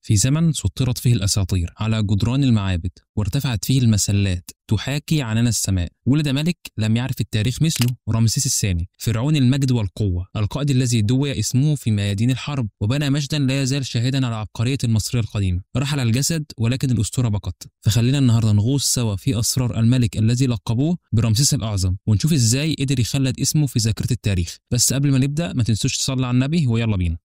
في زمن سطرت فيه الأساطير على جدران المعابد وارتفعت فيه المسلات تحاكي عنان السماء، ولد ملك لم يعرف التاريخ مثله، رمسيس الثاني، فرعون المجد والقوة، القائد الذي دوي اسمه في ميادين الحرب وبنى مجدا لا يزال شاهدا على عبقرية المصرية القديمة. رحل الجسد ولكن الأسطورة بقت. فخلينا النهارده نغوص سوا في أسرار الملك الذي لقبوه برمسيس الأعظم، ونشوف ازاي قدر يخلد اسمه في ذاكرة التاريخ. بس قبل ما نبدأ ما تنسوش تصلي على النبي ويلا بينا.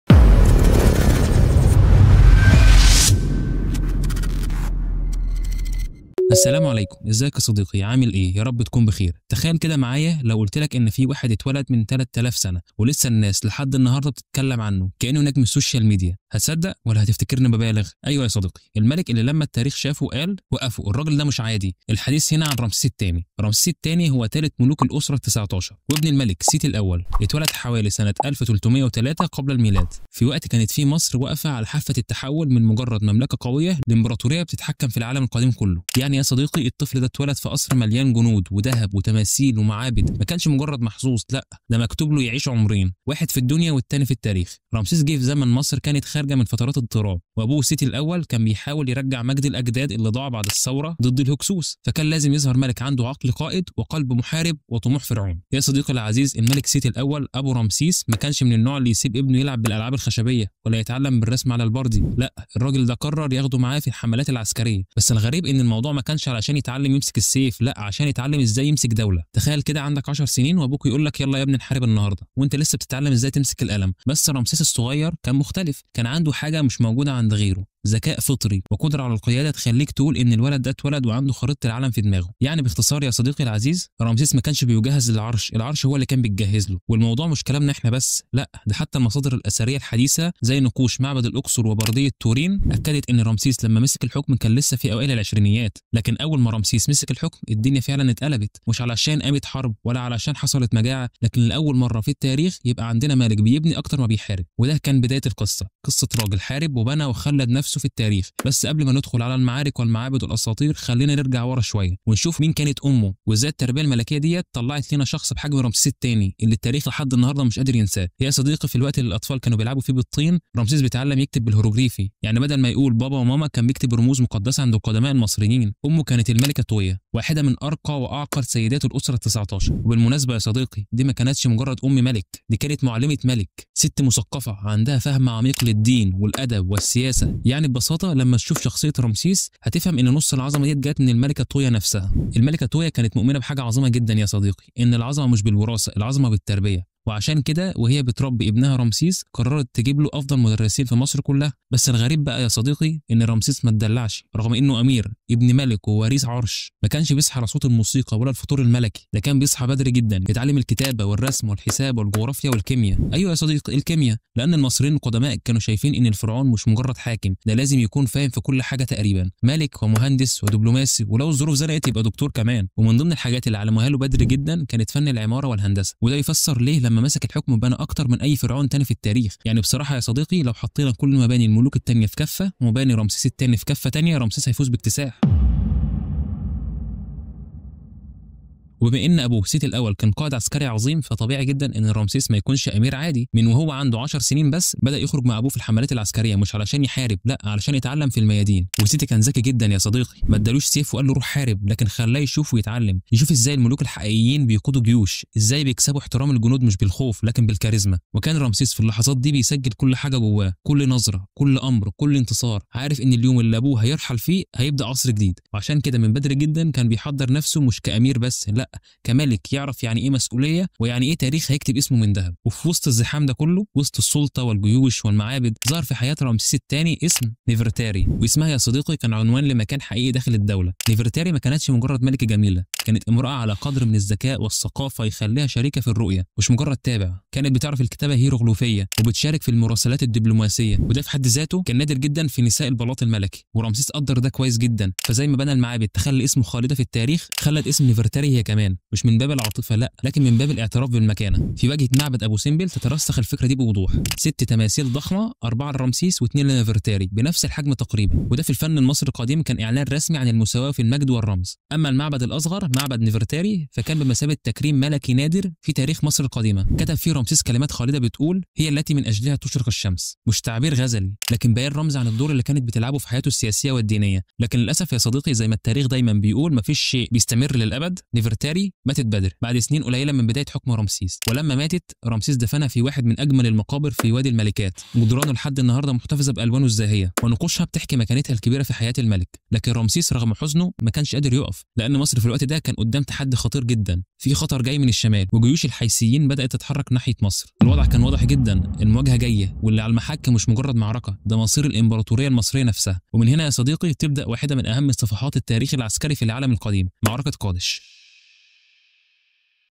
السلام عليكم، ازيك يا صديقي؟ عامل ايه؟ يا رب تكون بخير. تخيل كده معايا لو قلت لك ان في واحد اتولد من 3000 سنه ولسه الناس لحد النهارده بتتكلم عنه كانه نجم السوشيال ميديا، هتصدق ولا هتفتكرني ببالغ؟ ايوه يا صديقي، الملك اللي لما التاريخ شافه قال وقفوا الراجل ده مش عادي. الحديث هنا عن رمسيس الثاني. رمسيس الثاني هو ثالث ملوك الاسره ال19 وابن الملك سيتي الاول. اتولد حوالي سنه 1303 قبل الميلاد، في وقت كانت فيه مصر واقفه على حافه التحول من مجرد مملكه قويه لامبراطوريه بتتحكم في العالم القديم كله. يعني يا صديقي الطفل ده اتولد في قصر مليان جنود وذهب وتماثيل ومعابد، ما كانش مجرد محظوظ، لا ده مكتوب له يعيش عمرين، واحد في الدنيا والتاني في التاريخ. رمسيس جه في زمن مصر كانت خارجه من فترات اضطراب، وابوه سيتي الاول كان بيحاول يرجع مجد الاجداد اللي ضاع بعد الثوره ضد الهكسوس، فكان لازم يظهر ملك عنده عقل قائد وقلب محارب وطموح فرعون. يا صديقي العزيز، الملك سيتي الاول ابو رمسيس ما كانش من النوع اللي يسيب ابنه يلعب بالالعاب الخشبيه ولا يتعلم بالرسم على البردي، لا الراجل ده قرر ياخده معاه في الحملات العسكريه. بس الغريب ان الموضوع ما كانش علشان يتعلم يمسك السيف، لا عشان يتعلم ازاي يمسك دوله. تخيل كده عندك 10 سنين وابوك يقول لك يلا يا ابني نحارب النهارده وانت لسه بتتعلم ازاي تمسك القلم. بس رمسيس الصغير كان مختلف، كان عنده حاجه مش موجوده عند غيره، ذكاء فطري وقدره على القياده تخليك تقول ان الولد ده اتولد وعنده خريطه العالم في دماغه. يعني باختصار يا صديقي العزيز، رمسيس ما كانش بيجهز للعرش، العرش هو اللي كان بيتجهز له. والموضوع مش كلامنا احنا بس، لا ده حتى المصادر الاثريه الحديثه زي نقوش معبد الاقصر وبرديه تورين اكدت ان رمسيس لما مسك الحكم كان لسه في اوائل العشرينيات. لكن اول ما رمسيس مسك الحكم الدنيا فعلا اتقلبت، مش علشان قامت حرب ولا علشان حصلت مجاعه، لكن لاول مره في التاريخ يبقى عندنا ملك بيبني اكتر ما بيحارب. وده كان بدايه القصه، قصه راجل حارب وبنى وخلد نفسه في التاريخ. بس قبل ما ندخل على المعارك والمعابد والاساطير خلينا نرجع ورا شويه ونشوف مين كانت امه وازاي التربيه الملكيه ديت طلعت لنا شخص بحجم رمسيس الثاني اللي التاريخ لحد النهارده مش قادر ينساه. يا صديقي في الوقت اللي الاطفال كانوا بيلعبوا فيه بالطين، رمسيس بيتعلم يكتب بالهيروغليفي، يعني بدل ما يقول بابا وماما كان بيكتب رموز مقدسه عند القدماء المصريين. امه كانت الملكه تويه، واحده من ارقى واعقل سيدات الاسره ال19. وبالمناسبه يا صديقي دي ما كانتش مجرد ام ملك، دي كانت معلمه ملك، ست مثقفه عندها فهم عميق للدين والادب والسياسه. يعني ببساطه لما تشوف شخصيه رمسيس هتفهم ان نص العظمه دي جت من الملكه تويا نفسها. الملكه تويا كانت مؤمنه بحاجه عظيمه جدا يا صديقي، ان العظمه مش بالوراثه، العظمه بالتربيه. وعشان كده وهي بتربي ابنها رمسيس قررت تجيب له افضل مدرسين في مصر كلها. بس الغريب بقى يا صديقي ان رمسيس ما اتدلعش، رغم انه امير ابن ملك ووريث عرش ما كانش بيصحى على صوت الموسيقى ولا الفطور الملكي، ده كان بيصحى بدري جدا يتعلم الكتابه والرسم والحساب والجغرافيا والكيمياء. ايوه يا صديقي الكيمياء، لان المصريين القدماء كانوا شايفين ان الفرعون مش مجرد حاكم، ده لازم يكون فاهم في كل حاجه تقريبا، ملك ومهندس ودبلوماسي ولو الظروف زنقت يبقى دكتور كمان. ومن ضمن الحاجات اللي علموها له بدري جدا كانت فن العماره والهندسه، وده يفسر ليه لما مسك الحكم بنى اكتر من اي فرعون تاني في التاريخ. يعني بصراحه يا صديقي لو حطينا كل مباني الملوك التانيه في كفه ومباني رمسيس التاني في كفه تانيه، رمسيس هيفوز باكتساح. وبما ان ابوه سيتي الاول كان قائد عسكري عظيم، فطبيعي جدا ان رمسيس ما يكونش امير عادي. من وهو عنده 10 سنين بس بدا يخرج مع ابوه في الحملات العسكريه، مش علشان يحارب، لا علشان يتعلم في الميادين. وسيتي كان ذكي جدا يا صديقي، ما ادالوش سيف وقال له روح حارب، لكن خلاه يشوف ويتعلم، يشوف ازاي الملوك الحقيقيين بيقودوا جيوش، ازاي بيكسبوا احترام الجنود مش بالخوف لكن بالكاريزما. وكان رمسيس في اللحظات دي بيسجل كل حاجه جواه، كل نظره، كل امر، كل انتصار، عارف ان اليوم اللي ابوه هيرحل فيه هيبدا عصر جديد. وعشان كده من بدري جدا كان بيحضر نفسه مش كامير بس، لا كملك يعرف يعني ايه مسؤوليه ويعني ايه تاريخ هيكتب اسمه من ذهب. وفي وسط الزحام ده كله، وسط السلطه والجيوش والمعابد، ظهر في حياه رمسيس الثاني اسم نفرتاري. واسمها يا صديقي كان عنوان لمكان حقيقي داخل الدوله. نفرتاري ما كانتش مجرد ملكه جميله، كانت امراه على قدر من الذكاء والثقافه يخليها شريكه في الرؤيه مش مجرد تابع. كانت بتعرف الكتابه هيروغليفيه وبتشارك في المراسلات الدبلوماسيه، وده في حد ذاته كان نادر جدا في نساء البلاط الملكي. ورمسيس قدر ده كويس جدا، فزي ما بنى المعابد تخلي اسمه خالده في التاريخ، خلت اسم نفرتاري هي كمان، مش من باب العاطفه لا، لكن من باب الاعتراف بالمكانه. في واجهه معبد ابو سمبل تترسخ الفكره دي بوضوح، 6 تماثيل ضخمه، 4 لرمسيس و2 لنفرتاري بنفس الحجم تقريبا، وده في الفن المصري القديم كان اعلان رسمي عن المساواه في المجد والرمز. اما المعبد الاصغر معبد نفرتاري، فكان بمثابه تكريم ملكي نادر في تاريخ مصر القديمه. كتب فيه رمسيس كلمات خالده بتقول: هي التي من اجلها تشرق الشمس. مش تعبير غزلي، لكن بيان رمز عن الدور اللي كانت بتلعبه في حياته السياسيه والدينيه. لكن للاسف يا صديقي، زي ما التاريخ دايما بيقول، مفيش شيء بيستمر للابد. نفرتاري ماتت بدري بعد سنين قليله من بدايه حكم رمسيس، ولما ماتت رمسيس دفنها في واحد من اجمل المقابر في وادي الملكات. جدرانه لحد النهارده محتفظه بالوانه الزاهيه، ونقوشها بتحكي مكانتها الكبيره في حياه الملك. لكن رمسيس رغم حزنه ما كانش قادر يقف، لان مصر في الوقت ده كان قدام تحدي خطير جدا. في خطر جاي من الشمال، وجيوش الحيثيين بدات تتحرك ناحيه مصر. الوضع كان واضح جدا، المواجهه جايه، واللي على المحك مش مجرد معركه، ده مصير الامبراطوريه المصريه نفسها. ومن هنا يا صديقي تبدا واحده من اهم صفحات التاريخ العسكري في العالم القديم، معركه قادش.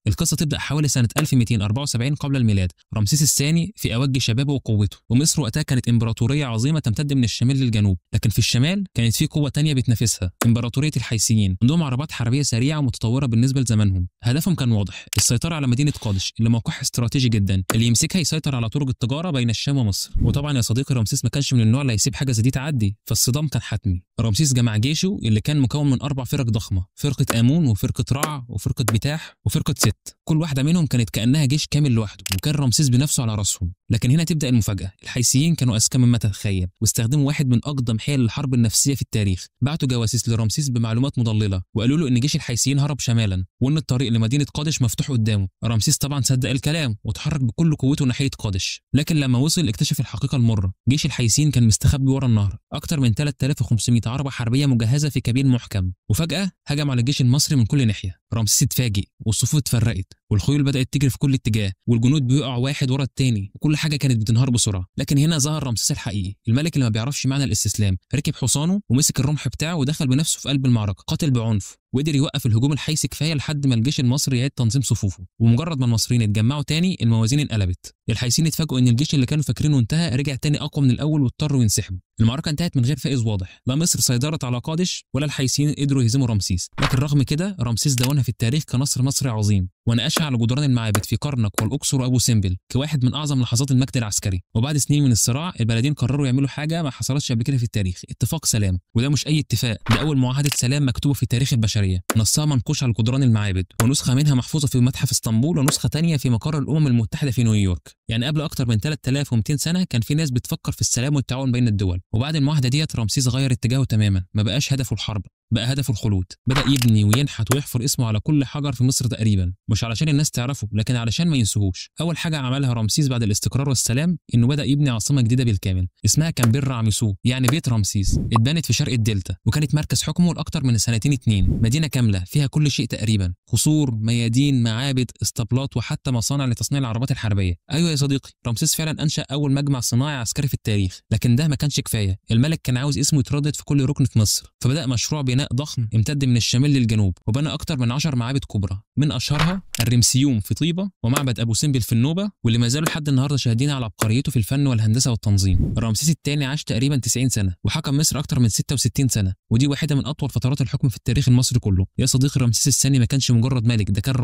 القصة تبدأ حوالي سنة 1274 قبل الميلاد. رمسيس الثاني في أوج شبابه وقوته، ومصر وقتها كانت إمبراطورية عظيمة تمتد من الشمال للجنوب، لكن في الشمال كانت في قوة تانية بتنافسها، إمبراطورية الحيثيين. عندهم عربات حربية سريعة ومتطورة بالنسبة لزمانهم. هدفهم كان واضح: السيطرة على مدينة قادش اللي موقعها استراتيجي جدا، اللي يمسكها يسيطر على طرق التجارة بين الشام ومصر. وطبعا يا صديقي رمسيس ما كانش من النوع اللي هيسيب حاجة زي دي تعدي، فالصدام كان حتمي. رمسيس جمع جيشه اللي كان مكون من 4 فرق ضخمة: فرقة آمون، وفرقة رع، وفرقة بتاح، وفرقة ست. كل واحدة منهم كانت كأنها جيش كامل لوحده، وكان رمسيس بنفسه على راسهم. لكن هنا تبدأ المفاجأة. الحيثيين كانوا أذكى مما تتخيل، واستخدموا واحد من أقدم حيل الحرب النفسية في التاريخ. بعتوا جواسيس لرمسيس بمعلومات مضللة، وقالوا له إن جيش الحيثيين هرب شمالا، وإن الطريق لمدينة قادش مفتوح قدامه. رمسيس طبعا صدق الكلام وتحرك بكل قوته ناحية قادش. لكن لما وصل اكتشف الحقيقة المرة: جيش الحيثيين كان مستخبي ورا النهر، أكتر من 3500 عربة حربية مجهزة في كمين محكم. وفجأة هجم على الجيش المصري من كل ناحية. رمسيس اتفاجئ، والصفوف اتفرقت، والخيول بدأت تجري في كل اتجاه، والجنود بيقع واحد ورا التاني، وكل حاجة كانت بتنهار بسرعة. لكن هنا ظهر رمسيس الحقيقي، الملك اللي ما بيعرفش معنى الاستسلام. ركب حصانه ومسك الرمح بتاعه ودخل بنفسه في قلب المعركة، قاتل بعنف، وقدر يوقف الهجوم الحيثي كفايه لحد ما الجيش المصري يعيد تنظيم صفوفه. ومجرد ما المصريين اتجمعوا تاني الموازين انقلبت. الحيثيين اتفاجئوا ان الجيش اللي كانوا فاكرينه انتهى رجع تاني اقوى من الاول، واضطروا ينسحبوا. المعركه انتهت من غير فائز واضح، لا مصر سيطرت على قادش ولا الحيثيين قدروا يهزموا رمسيس. لكن رغم كده رمسيس دونها في التاريخ كنصر مصري عظيم، وناقشها على جدران المعابد في كرنك والاقصر وابو سمبل كواحد من اعظم لحظات المجد العسكري. وبعد سنين من الصراع البلدين قرروا يعملوا حاجه ما حصلتش قبل كده في التاريخ: اتفاق سلام. وده مش اي اتفاق، ده اول معاهده سلام مكتوبه في تاريخ البشريه، نصها منقوش على جدران المعابد، ونسخه منها محفوظه في متحف اسطنبول، ونسخه ثانيه في مقر الامم المتحده في نيويورك. يعني قبل اكتر من 3200 سنه كان في ناس بتفكر في السلام والتعاون بين الدول. وبعد المعاهده ديت رمسيس غير اتجاهه تماما، ما بقاش هدفه الحرب، بقى هدفه الخلود. بدأ يبني وينحت ويحفر اسمه على كل حجر في مصر تقريبا، مش علشان الناس تعرفه لكن علشان ما ينسوهوش. أول حاجة عملها رمسيس بعد الاستقرار والسلام إنه بدأ يبني عاصمة جديدة بالكامل، اسمها كان بير رامسو، يعني بيت رمسيس. اتبنت في شرق الدلتا، وكانت مركز حكمه لأكتر من سنتين 2. مدينة كاملة فيها كل شيء تقريبا: قصور، ميادين، معابد، اسطبلات، وحتى مصانع لتصنيع العربات الحربية. أيوة يا صديقي، رمسيس فعلا أنشأ أول مجمع صناعي عسكري في التاريخ. لكن ده ما كانش كفاية، الملك كان عاوز اسمه يتردد في كل ركن في مصر، فبدأ مشروع بناء ضخم امتد من الشمال للجنوب، وبنى أكتر من 10 معابد كبرى، من أشهرها الرمسيوم في طيبة، ومعبد أبو سمبل في النوبة، واللي ما زالوا لحد النهارده شاهدين على عبقريته في الفن والهندسة والتنظيم. رمسيس الثاني عاش تقريبا 90 سنة، وحكم مصر أكتر من 66 سنة، ودي واحدة من أطول فترات الحكم في التاريخ المصري كله. يا صديقي رمسيس الثاني ما كانش مجرد ملك، ده كان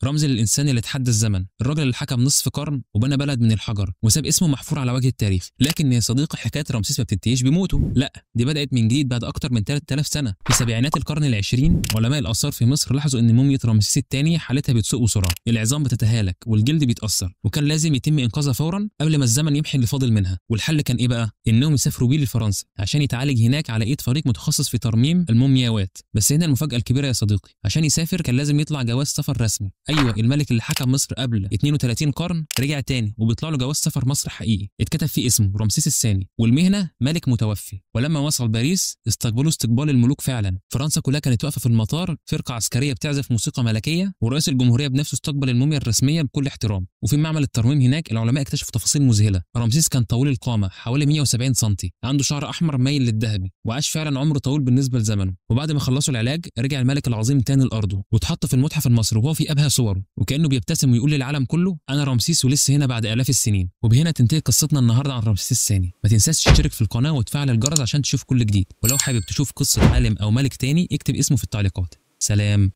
رمز للإنسان اللي تحدى الزمن، الراجل اللي حكم نصف قرن وبنى بلد من الحجر وساب اسمه محفور على وجه التاريخ. لكن يا صديقي حكاية رمسيس ما بتنتهيش بموته، لا دي بدأت من جديد بعد أكتر من 3000 سنة. في سبعينات القرن العشرين علماء الآثار في مصر لاحظوا إن موميا رمسيس الثاني حالتها بتسوء بسرعة، العظام بتتهالك والجلد بيتأثر، وكان لازم يتم إنقاذها فورا قبل ما الزمن يمحي اللي فاضل منها. والحل كان إيه بقى؟ إنهم يسافروا بيه لفرنسا عشان يتعالج هناك على إيد فريق متخصص في ترميم المومياوات. بس هنا المفاجأة الكبيرة يا صديقي، عشان يسافر كان لازم يطلع جواز سفر رسمي. أيوة، الملك اللي حكم مصر قبل 32 قرن رجع تاني وبيطلع له جواز سفر مصر حقيقي، اتكتب فيه اسمه رمسيس الثاني، والمهنة ملك متوفي. ولما وصل باريس استقبلوا استقبال الملوك فعلا، فرنسا كلها كانت واقفة في المطار، فرقة عسكرية بتعزف موسيقى ملكية، ورئيس الجمهورية بنفسه استقبل الموميا الرسمية بكل احترام. وفي معمل الترميم هناك العلماء اكتشفوا تفاصيل مذهلة. رمسيس كان طويل القامة حوالي 170 سم، عنده شعر أحمر مايل للذهبي، وعاش فعلا عمر طويل بالنسبة لزمنه. وبعد ما خلصوا العلاج رجع الملك العظيم تاني لأرضه، واتحط في المتحف المصري وهو في أبهى صوره، وكأنه بيبتسم ويقول للعالم كله أنا رمسيس ولسه هنا بعد آلاف السنين. وبهنا تنتهي قصتنا النهارده عن رمسيس الثاني. ما تنساش تشترك في القناة وتفعل الجرس عشان تشوف كل جديد، ولو حابب تشوف قصة عالم أو ملك تاني اكتب اسمه في التعليقات. سلام.